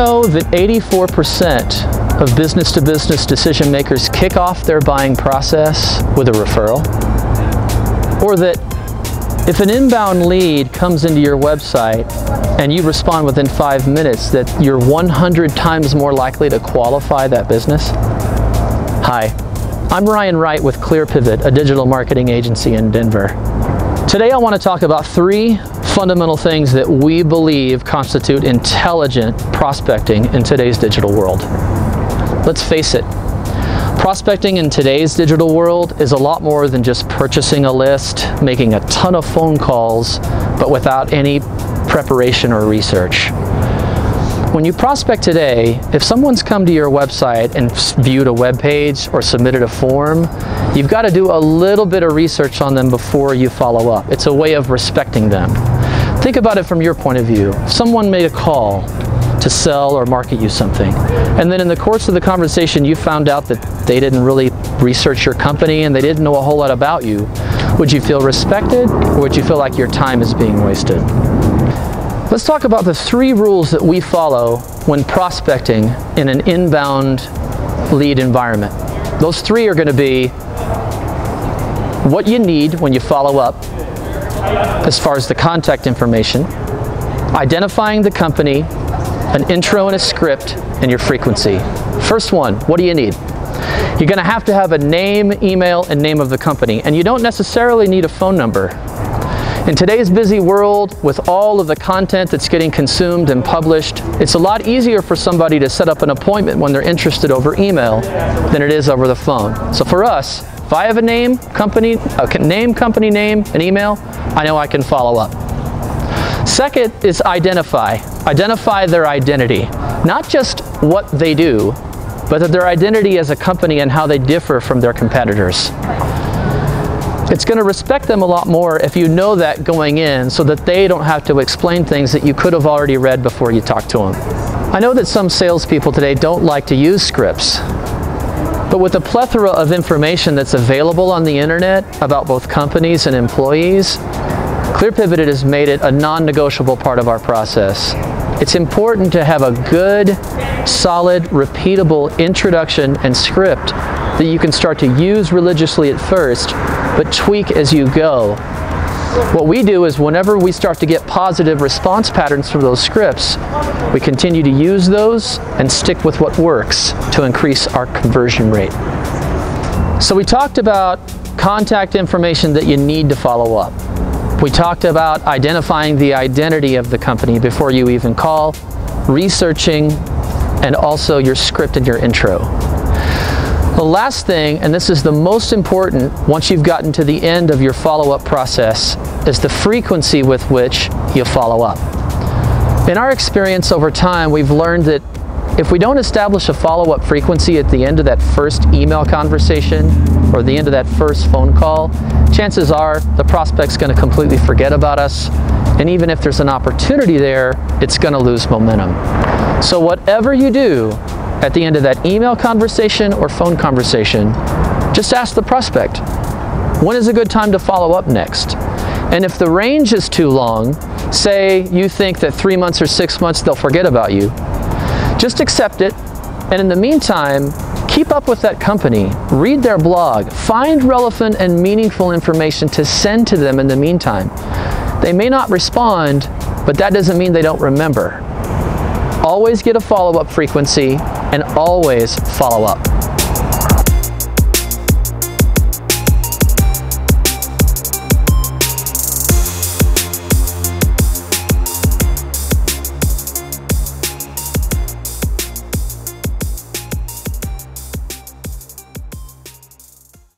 know that 84% of business-to-business decision makers kick off their buying process with a referral? Or that if an inbound lead comes into your website and you respond within 5 minutes, that you're 100 times more likely to qualify that business? Hi, I'm Wright with ClearPivot, a digital marketing agency in Denver. Today I want to talk about 3 fundamental things that we believe constitute intelligent prospecting in today's digital world. Let's face it, prospecting in today's digital world is a lot more than just purchasing a list, making a ton of phone calls, but without any preparation or research. When you prospect today, if someone's come to your website and viewed a web page or submitted a form, you've got to do a little bit of research on them before you follow up. It's a way of respecting them. Think about it from your point of view. Someone made a call to sell or market you something, and then in the course of the conversation you found out that they didn't really research your company and they didn't know a whole lot about you. Would you feel respected, or would you feel like your time is being wasted? Let's talk about the 3 rules that we follow when prospecting in an inbound lead environment. Those 3 are going to be what you need when you follow up as far as the contact information, identifying the company, an intro and a script, and your frequency. First one, what do you need? You're going to have a name, email, and name of the company, and you don't necessarily need a phone number. In today's busy world, with all of the content that's getting consumed and published, it's a lot easier for somebody to set up an appointment when they're interested over email than it is over the phone. So for us, if I have a name, company name, and email, I know I can follow up. Second is identify. Identify their identity. Not just what they do, but their identity as a company and how they differ from their competitors. It's going to respect them a lot more if you know that going in, so that they don't have to explain things that you could have already read before you talk to them. I know that some salespeople today don't like to use scripts, but with the plethora of information that's available on the internet about both companies and employees, ClearPivot has made it a non-negotiable part of our process. It's important to have a good, solid, repeatable introduction and script that you can start to use religiously at first, but tweak as you go. What we do is whenever we start to get positive response patterns from those scripts, we continue to use those and stick with what works to increase our conversion rate. So we talked about contact information that you need to follow up. We talked about identifying the identity of the company before you even call, researching, and also your script and your intro. The last thing, and this is the most important once you've gotten to the end of your follow-up process, is the frequency with which you follow up. In our experience over time, we've learned that if we don't establish a follow-up frequency at the end of that first email conversation or the end of that first phone call, chances are the prospect's going to completely forget about us, and even if there's an opportunity there, it's going to lose momentum. So whatever you do at the end of that email conversation or phone conversation, just ask the prospect, when is a good time to follow up next? And if the range is too long, say you think that 3 months or 6 months they'll forget about you, just accept it, and in the meantime, keep up with that company, read their blog, find relevant and meaningful information to send to them in the meantime. They may not respond, but that doesn't mean they don't remember. Always get a follow-up frequency and always follow up.